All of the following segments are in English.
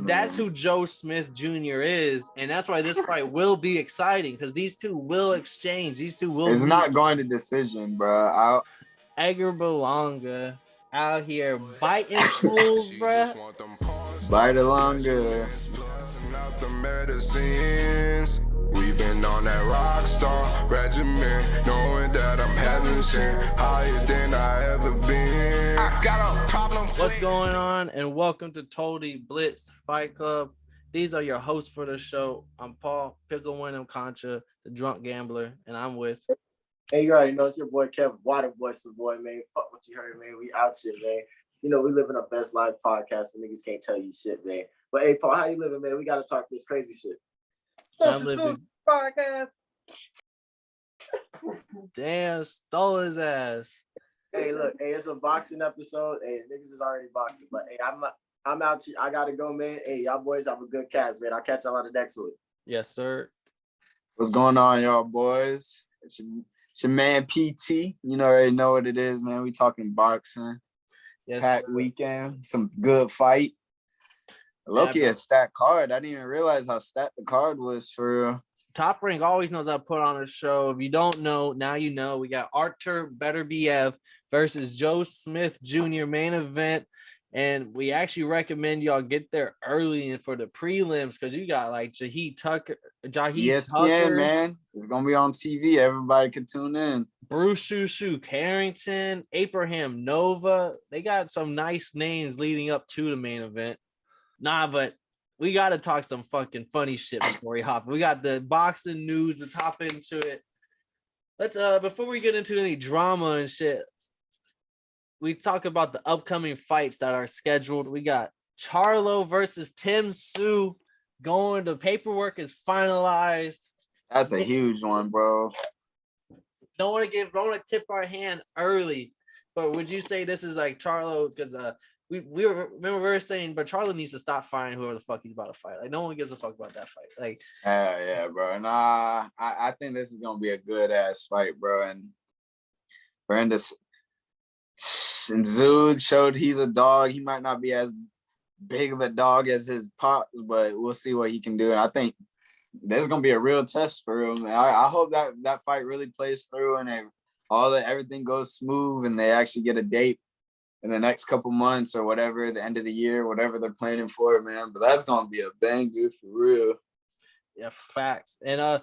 that's who Joe Smith Jr. is, and that's why this fight will be exciting because these two will exchange. These two will. It's not going to decision, bro. Edgar Berlanga out here biting fools, bro. Berlanga. We've been on that rock star regimen, knowing that I'm heaven sent, higher than I ever been. I got a problem. What's going on? And welcome to Totally Blitz Fight Club. These are your hosts for the show. I'm Paul Pickle Wyndham Concha, the drunk gambler, and I'm with. Hey, you already know it's your boy Kevin Water Voice, the boy, man. Fuck what you heard, man. We out here, man. You know, we live in a best life podcast, and niggas can't tell you shit, man. But hey, Paul, how you living, man? We gotta talk this crazy shit. Social podcast. Damn, stole his ass. Hey, look, hey, it's a boxing episode. Hey, niggas is already boxing, but hey, I'm out here. I gotta go, man. Hey, y'all boys have a good cast, man. I'll catch y'all on the next one. Yes, sir. What's going on, y'all boys? It's your man PT. You already know what it is, man. We talking boxing. Yes, Packed weekend, some good fight. Loki a stacked card. I didn't even realize how stacked the card was for. Top Rank always knows I put on a show. If you don't know, now you know. We got Artur Beterbiev versus Joe Smith Jr. main event. And we actually recommend y'all get there early and for the prelims because you got like Jaheed Tucker. ESPN, man. It's going to be on TV. Everybody can tune in. Bruce Shushu Carrington, Abraham Nova. They got some nice names leading up to the main event. Nah, but we got to talk some fucking funny shit before we hop. We got the boxing news. Let's hop into it. Let's before we get into any drama and shit, we talk about the upcoming fights that are scheduled. We got Charlo versus Tim Tszyu going. The paperwork is finalized. That's a huge one, bro. Don't want to tip our hand early, but would you say this is like Charlo? Because we were saying, but Charlo needs to stop fighting whoever the fuck he's about to fight. Like no one gives a fuck about that fight. Like yeah, bro. Nah, I think this is gonna be a good ass fight, bro. And Brandis and Zood showed he's a dog. He might not be as big of a dog as his pops, but we'll see what he can do. And I think this is gonna be a real test for him. I hope that fight really plays through and everything goes smooth and they actually get a date in the next couple months or whatever, the end of the year, whatever they're planning for, man. But that's gonna be a banger for real. Yeah, facts. And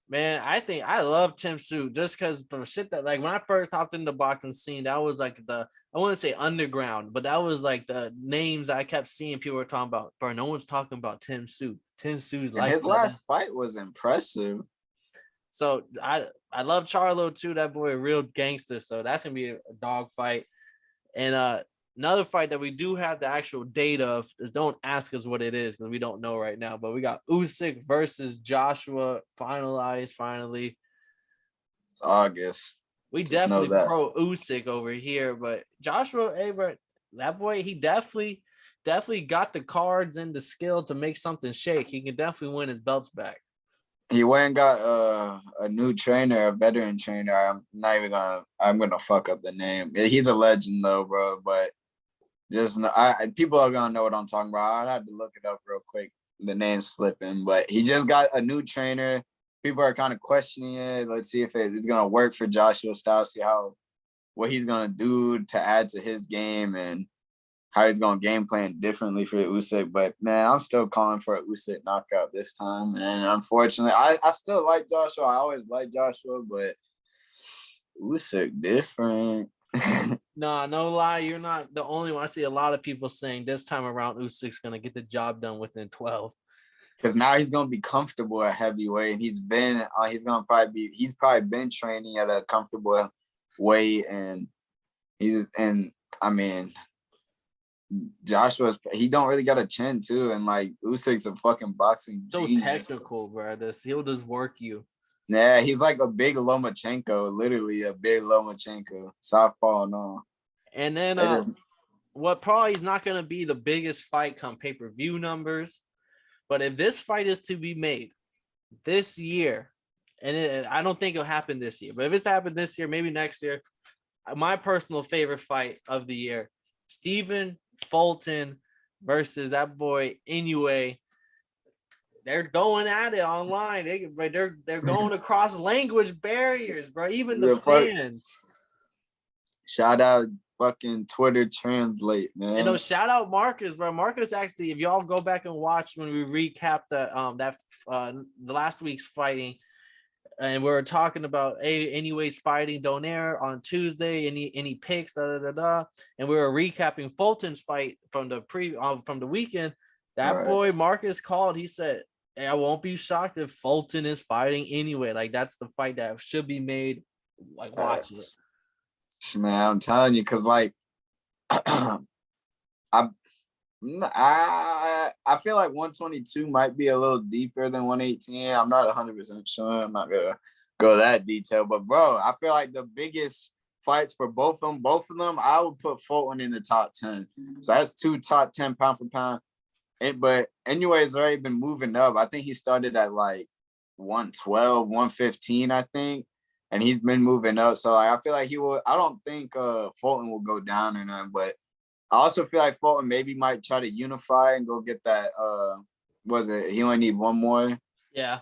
man, I think I love Tim Tszyu just because from shit that like when I first hopped in the boxing scene, that was like I wouldn't say underground, but that was like the names that I kept seeing people were talking about. Bro, no one's talking about Tim Tszyu. Tim Tszyu's like his last fight was impressive. So I love Charlo too. That boy a real gangster. So that's gonna be a dog fight. And another fight that we do have the actual date of is don't ask us what it is because we don't know right now. But we got Usyk versus Joshua finalized finally. It's August. We just definitely pro Usyk over here, but Joshua, hey, bro, that boy, he definitely got the cards and the skill to make something shake. He can definitely win his belts back. He went and got a new trainer, a veteran trainer. I'm gonna fuck up the name. He's a legend though, bro. But people are gonna know what I'm talking about. I'd have to look it up real quick. The name's slipping, but he just got a new trainer. People are kind of questioning it. Let's see if it's gonna work for Joshua Styles. See what he's gonna do to add to his game and how he's gonna game plan differently for Usyk. But man, I'm still calling for a Usyk knockout this time. And unfortunately, I still like Joshua. I always like Joshua, but Usyk different. Nah, no lie, you're not the only one. I see a lot of people saying this time around Usyk's gonna get the job done within 12. Because now he's gonna be comfortable at heavyweight, and he's probably been training at a comfortable weight, and Joshua's he don't really got a chin too, and like Usyk's a fucking boxing genius. Technical, bro. He'll just work you. Yeah, he's like a big Lomachenko, literally a big Lomachenko, southpaw and all. And then what probably is not going to be the biggest fight come pay-per-view numbers, but if this fight is to be made this year, and I don't think it'll happen this year, but if it's to happen this year, maybe next year, my personal favorite fight of the year, Stephen Fulton versus that boy Inoue. They're going at it online. They're going across language barriers, bro. Even the fans. Shout out fucking Twitter Translate, man. You know, shout out Marcus, bro. Marcus actually, if y'all go back and watch when we recap the last week's fighting, and we were talking about anyways fighting Donaire on Tuesday, any picks, and we were recapping Fulton's fight from the weekend. That boy Marcus called. He said, "Hey, I won't be shocked if Fulton is fighting anyway. Like that's the fight that should be made. Like watch it." Man, I'm telling you, cause like I feel like 122 might be a little deeper than 118. I'm not 100% sure. I'm not gonna go that detailed, but bro, I feel like the biggest fights for both of them, I would put Fulton in the top 10. So that's 2 top 10 pound for pound. But anyways, already been moving up. I think he started at like 112, 115, I think. And he's been moving up. So I feel like he will. I don't think Fulton will go down or nothing, but I also feel like Fulton maybe might try to unify and go get that. He only need one more. Yeah.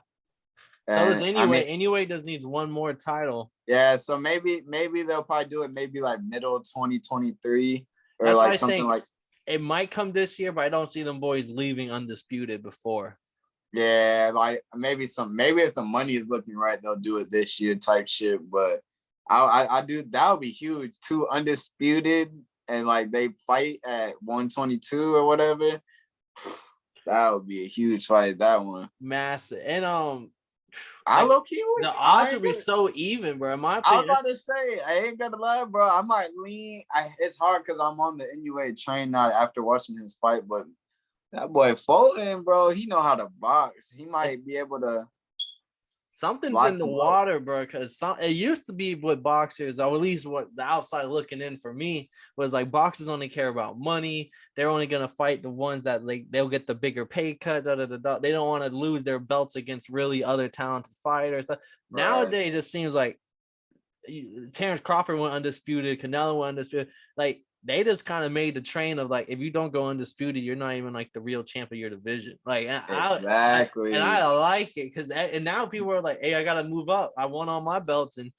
So does Inoue just needs one more title. Yeah, so maybe they'll probably do it maybe like middle 2023 or That's like something like. It might come this year, but I don't see them boys leaving undisputed before. Yeah, like maybe if the money is looking right, they'll do it this year type shit. But I do, that would be huge. 2 undisputed and like they fight at 122 or whatever. That would be a huge fight. That one massive. And I low key the odds would be so even, bro. In my opinion, I was about to say, I ain't gonna lie, bro. I might lean. It's hard because I'm on the Inoue train now after watching his fight, but that boy Fulton, bro, he know how to box. He might be able to. Something's in the water, bro, because it used to be with boxers, or at least what the outside looking in for me was like boxers only care about money. They're only gonna fight the ones that like they'll get the bigger pay cut. They don't want to lose their belts against really other talented fighters. Right. Nowadays, it seems like Terrence Crawford went undisputed, Canelo went undisputed. Like they just kind of made the train of like, if you don't go undisputed, you're not even like the real champ of your division. Like, exactly. I like it because and now people are like, hey, I gotta move up. I won all my belts, and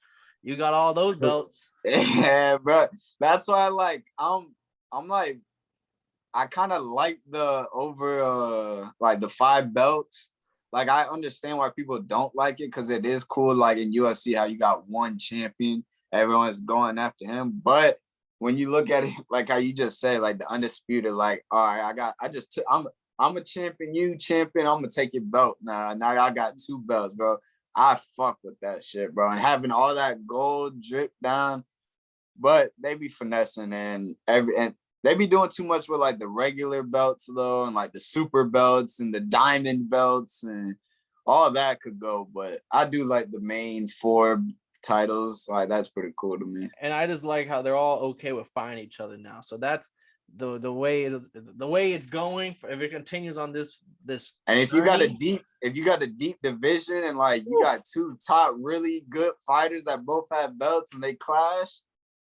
you got all those belts. Yeah, bro. That's why I'm like, I kind of like the over like the 5 belts. Like I understand why people don't like it because it is cool. Like in UFC, how you got one champion, everyone's going after him, but when you look at it, like how you just say, like the undisputed, like, all right, I'm a champion, you champion, I'm gonna take your belt. Now I got 2 belts, bro. I fuck with that shit, bro. And having all that gold drip down, but they be finessing and they be doing too much with like the regular belts though, and like the super belts and the diamond belts and all that could go. But I do like the main 4 titles. Like that's pretty cool to me. And I just like how they're all okay with fighting each other now. So that's the way it is, the way it's going. If it continues on this and if you got a deep division and like you got 2 top really good fighters that both have belts and they clash,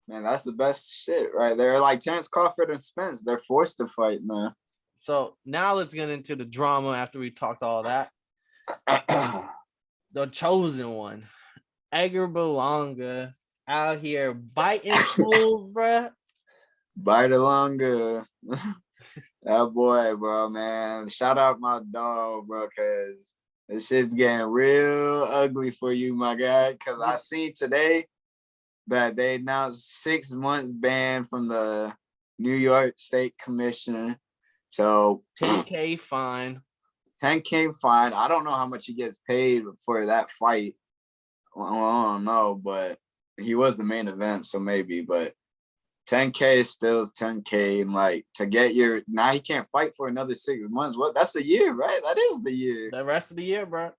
man, that's the best shit right there. Like Terrence Crawford and Spence, they're forced to fight, man. So now let's get into the drama after we talked all that. The chosen one, Edgar Berlanga, out here biting fools, bro. Berlanga. That boy, bro, man. Shout out my dog, bro, because this shit's getting real ugly for you, my guy. Because I seen today that they announced 6 months ban from the New York State Commission. So $10K fine. $10K fine. I don't know how much he gets paid for that fight. Well, I don't know, but he was the main event, so maybe. But 10K is still 10K, and like to get now he can't fight for another 6 months. What? That's the year, right? That is the year. The rest of the year, bro.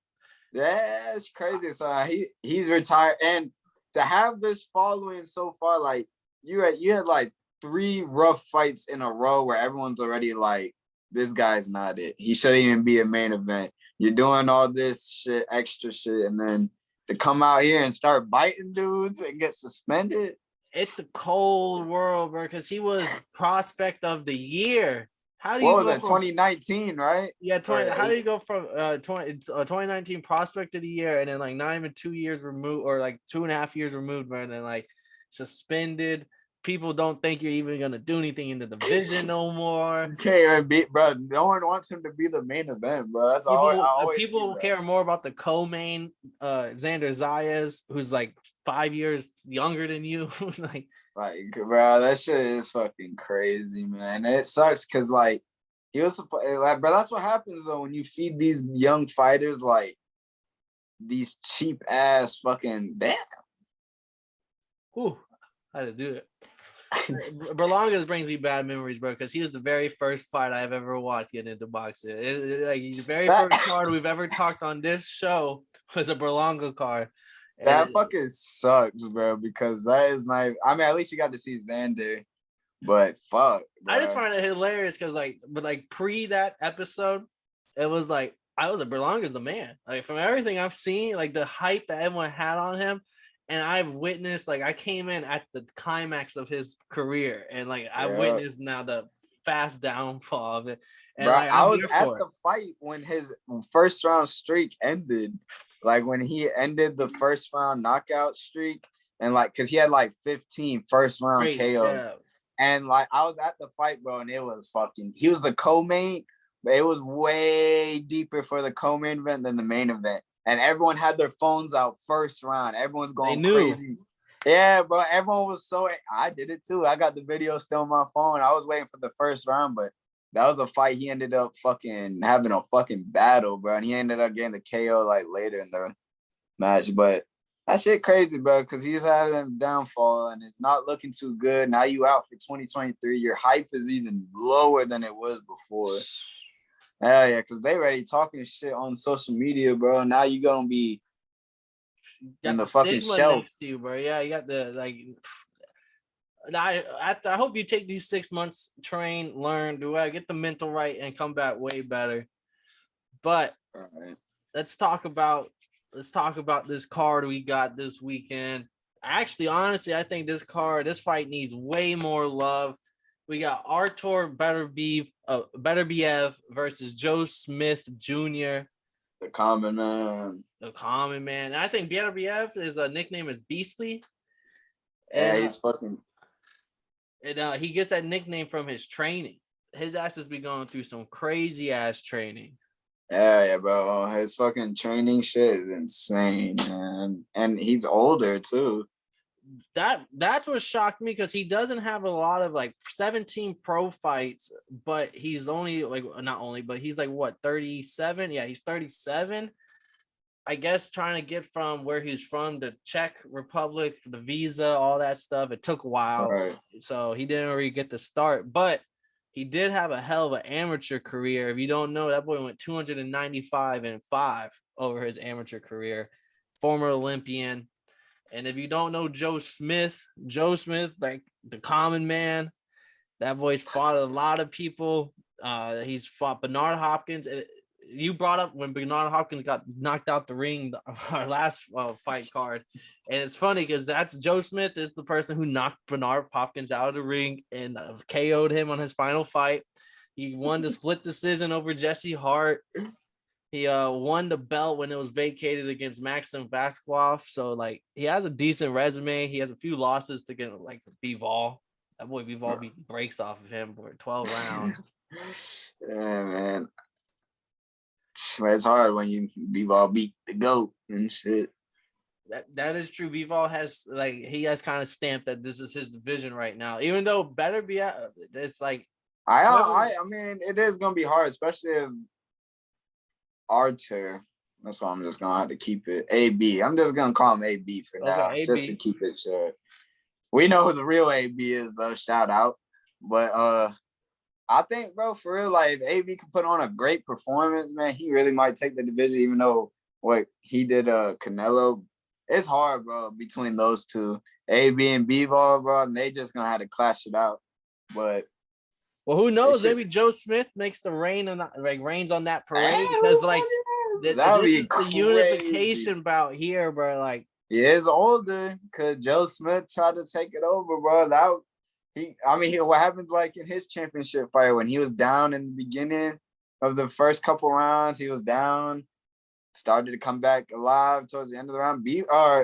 Yeah, it's crazy. So he's retired, and to have this following so far, like you had like 3 rough fights in a row where everyone's already like, this guy's not it. He shouldn't even be a main event. You're doing all this shit, extra shit, and then to come out here and start biting dudes and get suspended. It's a cold world, bro, because he was prospect of the year How do you What was go it? from 2019, right? yeah, 20, Or how do you go from 2019 prospect of the year and then like not even 2 years removed or like 2.5 years removed, man, and then like suspended. People don't think you're even gonna do anything in the division no more. You can't even beat, bro. No one wants him to be the main event, bro. That's all I always see People that. care more about the co-main, Xander Zayas, who's like 5 years younger than you. Like, bro, that shit is fucking crazy, man. And it sucks because like he was like, bro. That's what happens though when you feed these young fighters like these cheap ass fucking damn. Whew, how to do it. Berlanga brings me bad memories, bro, because he was the very first fight I've ever watched get into boxing. Like the very first card we've ever talked on this show was a Berlanga card. That fucking sucks, bro, because that is not. I mean, at least you got to see Xander, but fuck, bro. I just find it hilarious because, like, pre that episode, it was like I was like, Berlanga's the man. Like from everything I've seen, like the hype that everyone had on him, and I've witnessed, like, I came in at the climax of his career, and like I witnessed now the fast downfall of it. And bro, like, I was at the fight when his first round streak ended. Like when he ended the first round knockout streak, and like, cause he had like 15 first round KO, yeah. And like I was at the fight, bro, and it was fucking. He was the co-main, but it was way deeper for the co-main event than the main event, and everyone had their phones out first round. Everyone's going crazy. Yeah, bro. Everyone was so. I did it too. I got the video still on my phone. I was waiting for the first round, but that was a fight he ended up fucking having a fucking battle, bro. And he ended up getting the KO like later in the match. But that shit crazy, bro, because he's having a downfall and it's not looking too good. Now you out for 2023. Your hype is even lower than it was before. Hell yeah, because they already talking shit on social media, bro. Now you gonna be in the fucking shelf next to you, bro. Yeah, you got the like. I hope you take these 6 months, train, learn, get the mental right, and come back way better. But let's talk about this card we got this weekend. Actually, honestly, I think this fight needs way more love. We got Artur Beterbiev versus Joe Smith Jr. The common man. And I think Beterbiev, his nickname is Beastly. Yeah, he's fucking. And he gets that nickname from his training. His ass has been going through some crazy ass training. Yeah, bro. His fucking training shit is insane, man. And he's older too. That's what shocked me because he doesn't have a lot of like 17 pro fights, but he's only like but he's like what 37? Yeah, he's 37. I guess trying to get from where he's from, the Czech Republic, the visa, all that stuff. It took a while. Right. So he didn't really get the start, but he did have a hell of an amateur career. If you don't know, that boy went 295-5 over his amateur career. Former Olympian. And if you don't know Joe Smith, like the common man, that boy's fought a lot of people. He's fought Bernard Hopkins. You brought up when Bernard Hopkins got knocked out the ring, our last fight card. And it's funny because that's Joe Smith is the person who knocked Bernard Hopkins out of the ring and KO'd him on his final fight. He won the split decision over Jesse Hart. He won the belt when it was vacated against Maxim Vasquez. So like he has a decent resume. He has a few losses to get like Bivol. That boy Bivol beat breaks off of him for 12 rounds. Yeah, man. It's hard when you Bivol beat the GOAT and shit. That is true. Bivol has he has kind of stamped that this is his division right now. Even though Beterbiev, it's like I mean it is gonna be hard, especially if Artur. That's why I'm just gonna have to keep it AB. I'm just gonna call him AB for now, AB. just to keep it short. We know who the real AB is though. Shout out, but I think, bro, for real, like if AB can put on a great performance, man, he really might take the division. Even though what he did, Canelo, it's hard, bro, between those two, AB and Bivol, bro, and they just gonna have to clash it out. But well, who knows? Maybe Joe Smith makes the reigns on that parade because this is the unification bout here, bro. Like he is older. Could Joe Smith try to take it over, bro? what happens like in his championship fight when he was down in the beginning of the first couple rounds, he was down, started to come back alive towards the end of the round.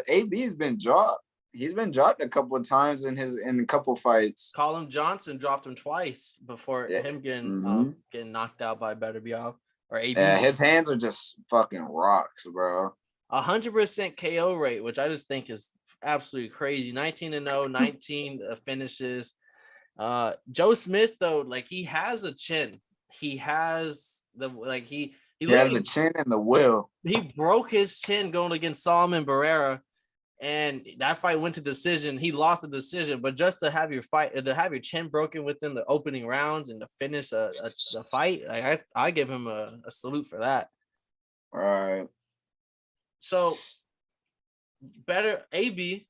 AB's been dropped. He's been dropped a couple of times in a couple fights. Colin Johnson dropped him twice before him getting knocked out by Beterbiev or AB. Yeah, his hands are just fucking rocks, bro. 100% KO rate, which I just think is absolutely crazy. 19-0, 19 finishes. Joe Smith though, like he has a chin. He has he has the chin and the will. He broke his chin going against Solomon Barrera, and that fight went to decision. He lost the decision, but just to have your chin broken within the opening rounds and to finish the fight, like I give him a salute for that. All right. So better AB,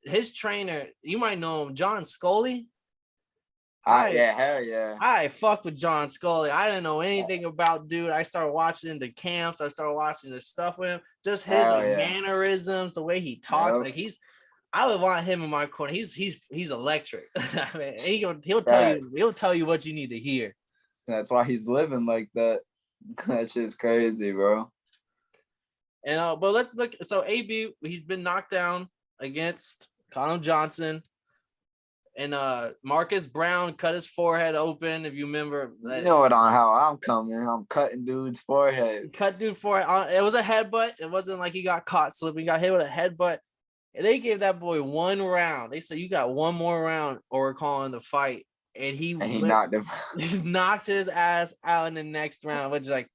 his trainer, you might know him, John Scully. Hell yeah. I fuck with John Scully. I didn't know anything about dude. I started watching the camps. I started watching the stuff with him. Just his mannerisms, the way he talks. Like I would want him in my corner. He's electric. I mean, he'll tell you what you need to hear. That's why he's living like that. That shit's crazy, bro. And but let's look. So AB, he's been knocked down against Colin Johnson. And Marcus Brown cut his forehead open, if you remember. You know what on how I'm coming. I'm cutting dude's forehead. Cut dude forehead. It was a headbutt. It wasn't like he got caught slipping. He got hit with a headbutt. And they gave that boy one round. They said, you got one more round or we're calling the fight. And he knocked him. Knocked his ass out in the next round, which like,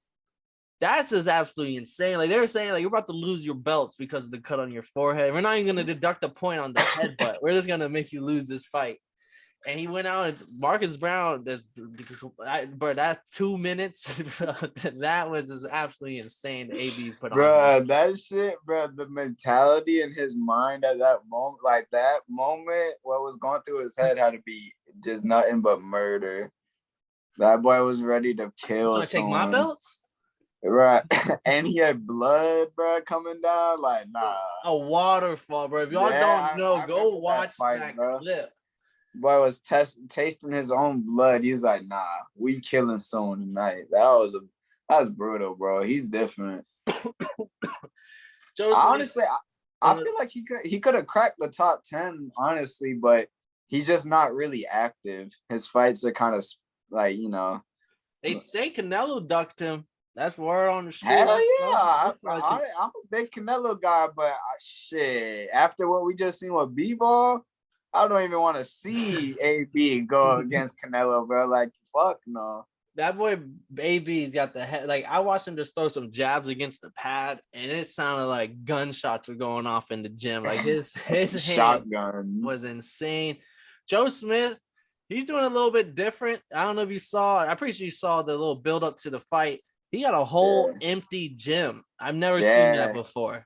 that's just absolutely insane. Like they were saying, like you're about to lose your belts because of the cut on your forehead. We're not even going to deduct a point on the headbutt. We're just going to make you lose this fight. And he went out and Marcus Brown, but that 2 minutes, that was just absolutely insane. AB put on. Bro, that shit, bro, the mentality in his mind at that moment, like that moment, what was going through his head had to be just nothing but murder. That boy was ready to kill someone. Take my belts? Right. And he had blood, bro, coming down. Like, nah. A waterfall, bro. If y'all don't know, go watch that clip. Boy was tasting his own blood. He's like, nah, we killing someone tonight. That was brutal, bro. He's different. Honestly, I feel like he could have cracked the top 10, honestly, but he's just not really active. His fights are kind of like, you know. They say Canelo ducked him. That's word on the street. Hell yeah. I'm a big Canelo guy, but shit, after what we just seen with Bivol, I don't even want to see AB go against Canelo, bro. Like, fuck no. That boy AB's got the head. Like, I watched him just throw some jabs against the pad, and it sounded like gunshots were going off in the gym. Like, his shotguns was insane. Joe Smith, he's doing a little bit different. I don't know if you saw. I'm pretty sure you saw the little build up to the fight. He got a whole empty gym. I've never seen that before.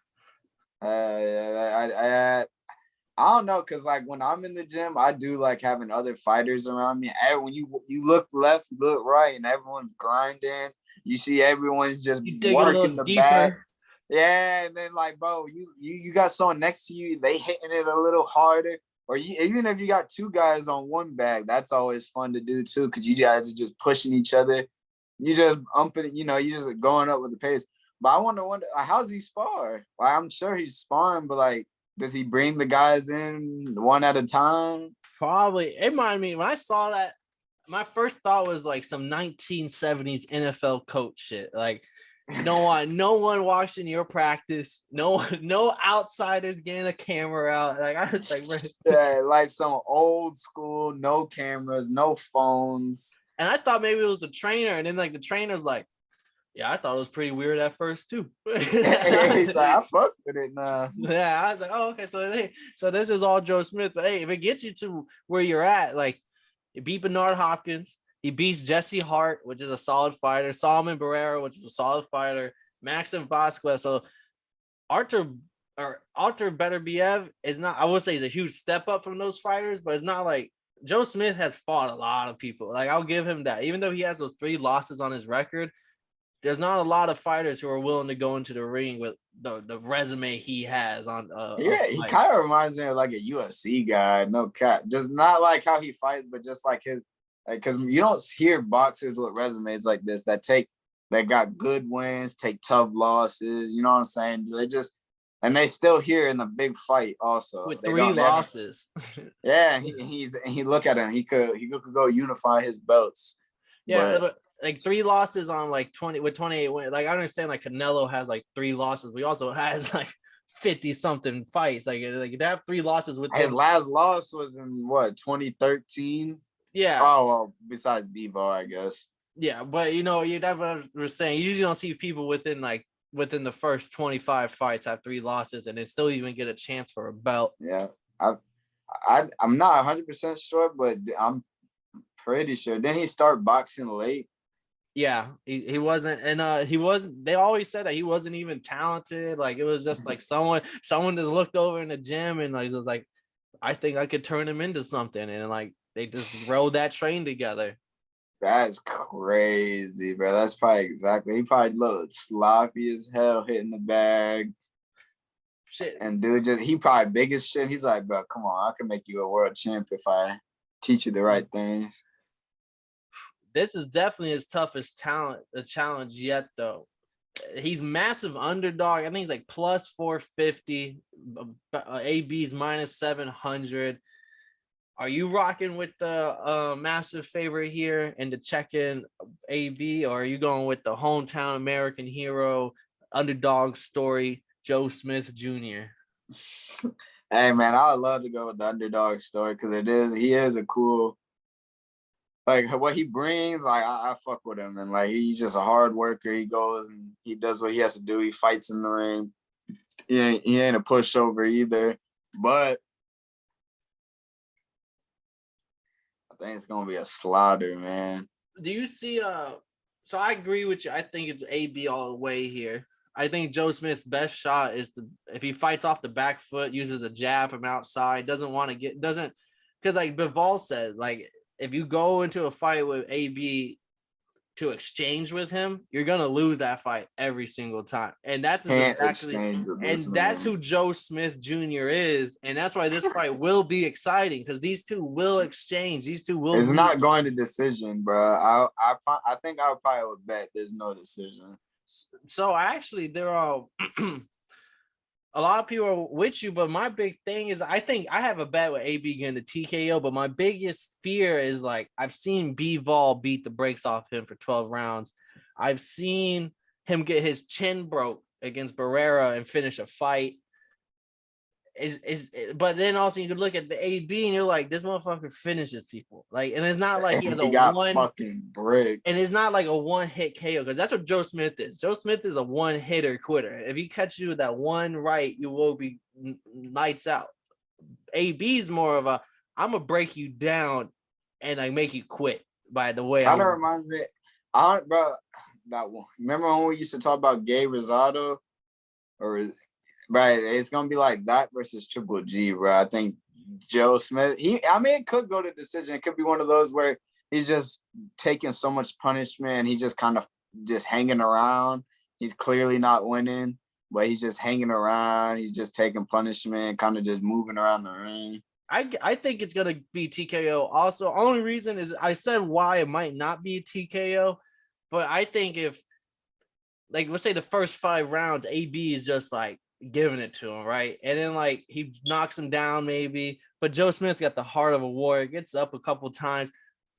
I don't know, cause like when I'm in the gym, I do like having other fighters around me. When you look left, you look right, and everyone's grinding. You see everyone's just working the back. Yeah, and then like, bro, you got someone next to you, they hitting it a little harder. Or even if you got two guys on one bag, that's always fun to do too, because you guys are just pushing each other. You just umping, you just going up with the pace. But I wonder, how's he spar? Like, I'm sure he's sparring, but like, does he bring the guys in one at a time? Probably. It reminded me, when I saw that, my first thought was like some 1970s NFL coach shit. Like, no one watching your practice. No outsiders getting a camera out. Like, I was like, yeah, like some old school, no cameras, no phones. And I thought maybe it was the trainer, and then like the trainer's like, yeah, I thought it was pretty weird at first too. He's like, I fucked with it now. Yeah, I was like, oh, okay, so this is all Joe Smith. But hey, if it gets you to where you're at, like, he beat Bernard Hopkins, he beats Jesse Hart, which is a solid fighter, Solomon Barrera, which is a solid fighter, Maxim Vasquez. So Artur Beterbiev is not, I would say he's a huge step up from those fighters, but it's not like Joe Smith has fought a lot of people. Like, I'll give him that. Even though he has those 3 losses on his record, there's not a lot of fighters who are willing to go into the ring with the resume he has on. Yeah, he kind of reminds me of like a UFC guy. No cap, just not like how he fights, but just like his, like, because you don't hear boxers with resumes like this that got good wins, take tough losses. You know what I'm saying? And they still here in the big fight also with 3 losses. Yeah, he look at him. He could go unify his belts. Yeah, but like 3 losses on like 28 wins. Like I understand like Canelo has like 3 losses. We also has like 50 something fights. Like they have 3 losses with his last loss was in what 2013. Yeah. Oh well, besides Bivol, I guess. Yeah, but that's what I was saying. You usually don't see people within the first 25 fights have 3 losses and they still even get a chance for a belt. Yeah, I'm not 100% sure, but I'm pretty sure. Didn't he start boxing late? Yeah, he wasn't, and he wasn't. They always said that he wasn't even talented. Like it was just like someone just looked over in the gym and like was like, I think I could turn him into something, and like they just rode that train together. That's crazy, bro. That's probably exactly. He probably looked sloppy as hell hitting the bag. Shit. And dude, he probably big as shit. He's like, bro, come on, I can make you a world champ if I teach you the right things. This is definitely his toughest challenge yet, though. He's massive underdog. I think he's like plus 450. AB's minus 700. Are you rocking with the massive favorite here and the check-in AB, or are you going with the hometown American hero underdog story, Joe Smith Jr.? Hey man, I would love to go with the underdog story because he is a cool, like what he brings. Like I fuck with him, and like he's just a hard worker. He goes and he does what he has to do. He fights in the ring. He ain't a pushover either, but I think it's gonna be a slaughter, man. Do you see so I agree with you. I think it's AB all the way here. I think Joe Smith's best shot is if he fights off the back foot, uses a jab from outside, because like Bivol said, like if you go into a fight with AB to exchange with him, you're gonna lose that fight every single time. And that's that's who Joe Smith Jr. is, and that's why this fight will be exciting because these two will exchange. These two will. It's not going to decision, bro. I think I probably would bet there's no decision. So actually, there are a lot of people are with you, but my big thing is I think I have a bet with AB getting the TKO, but my biggest fear is like I've seen Bivol beat the brakes off him for 12 rounds. I've seen him get his chin broke against Barrera and finish a fight. But then also you could look at the AB and you're like, this motherfucker finishes people. Like, and it's not like he has a fucking break. And it's not like a one-hit KO, because that's what Joe Smith is. Joe Smith is a one-hitter quitter. If he catches you with that one right, you will be lights out. AB's more of a, I'm gonna break you down and like make you quit. By the way, kind of reminds me, bro, that one. Remember when we used to talk about Gay Rosado? Right, it's gonna be like that versus Triple G, bro. I think Joe Smith. It could go to decision. It could be one of those where he's just taking so much punishment. He's just kind of just hanging around. He's clearly not winning, but he's just hanging around. He's just taking punishment, kind of just moving around the ring. I think it's gonna be TKO. Also, only reason is I said why it might not be a TKO, but I think if, like, let's say the first 5 rounds, AB is just like giving it to him, right? And then like he knocks him down maybe, but Joe Smith got the heart of a warrior, gets up a couple times.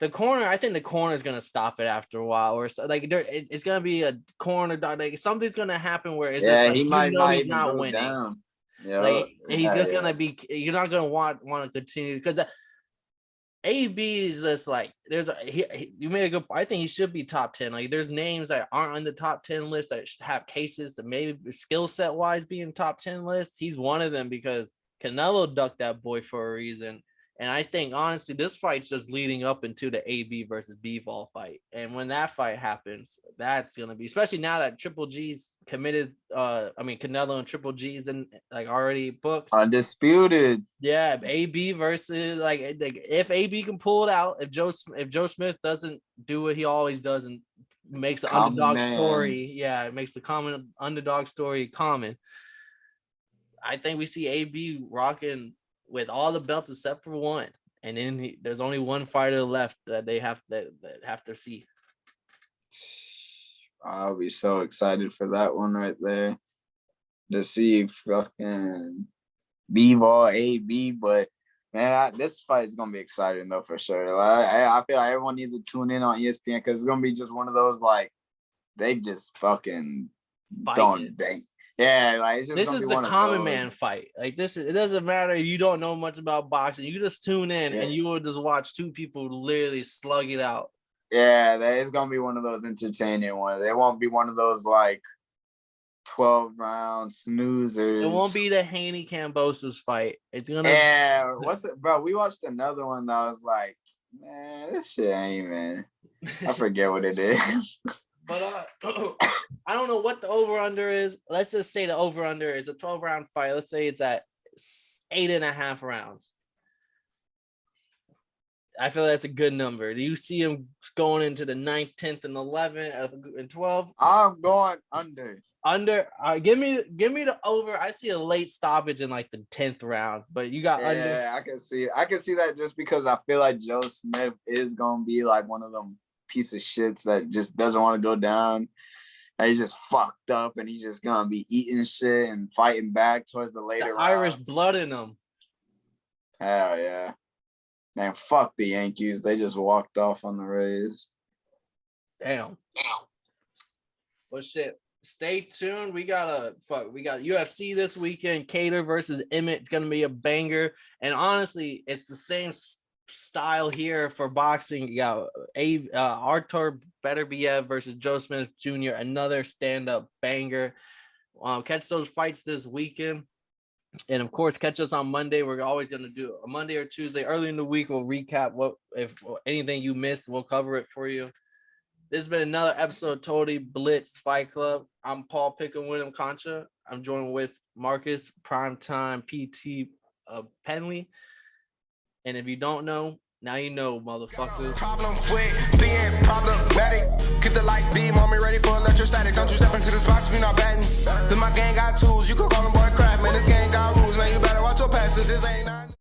I think the corner is gonna stop it after a while, or so, like it's gonna be a corner, like something's gonna happen where it's just like, he might not he's not winning. Down. Yeah, like he's just gonna be. You're not gonna want to continue because the AB is just like you made a good. I think he should be top 10. Like there's names that aren't on the top 10 list that have cases to maybe skill set wise be in top 10 list. He's one of them because Canelo ducked that boy for a reason. And I think honestly, this fight's just leading up into the AB versus Bivol fight. And when that fight happens, that's gonna be, especially now that Triple G's committed. Canelo and Triple G's and like already booked. Undisputed. Yeah, AB versus like if AB can pull it out, if Joe Smith doesn't do what he always does and makes the Common underdog man. story. Yeah, it makes the common underdog story common. I think we see AB rocking with all the belts except for one, and then there's only one fighter left that they have that have to see. I'll be so excited for that one right there. To see fucking Bivol, AB, but man, this fight is gonna be exciting though for sure. Like, I feel like everyone needs to tune in on ESPN because it's gonna be just one of those like they just fucking don't think. Yeah, like it's just this gonna is be the one common of those. man fight. Like this is, it doesn't matter if you don't know much about boxing. You just tune in and you will just watch two people literally slug it out. Yeah, that is gonna be one of those entertaining ones. It won't be one of those like 12-round snoozers. It won't be the Haney Cambosos fight. It's gonna. Yeah, what's it, bro? We watched another one that was like, man, this shit ain't, man. I forget what it is. But I don't know what the over-under is. Let's just say the over-under is a 12-round fight. Let's say it's at 8.5 rounds. I feel that's a good number. Do you see him going into the 9th, 10th, and 11th, and 12th? I'm going under. Under. Give me the over. I see a late stoppage in like the 10th round, but you got under. Yeah, I can see that just because I feel like Joe Smith is gonna be like one of them piece of shits that just doesn't want to go down. And he's just fucked up, and he's just gonna be eating shit and fighting back towards the later Irish rounds. blood in him. Hell yeah. Man, fuck the Yankees. They just walked off on the Rays. Damn. Well, shit. Stay tuned. We got UFC this weekend. Cater versus Emmett. It's gonna be a banger. And honestly, it's the same style here for boxing. You got Artur Beterbiev versus Joe Smith Jr. Another stand-up banger. Catch those fights this weekend. And of course, catch us on Monday. We're always going to do a Monday or Tuesday early in the week. We'll recap if anything you missed, we'll cover it for you. This has been another episode of Totally Blitz Fight Club. I'm Paul Pickham William Concha. I'm joined with Marcus Primetime PT Penley. And if you don't know, now you know, motherfuckers. Problem with being problematic. Get the light beam on me ready for electrostatic. Don't you step into this box if you're not batting. Then my gang got tools. You could call them boy crack.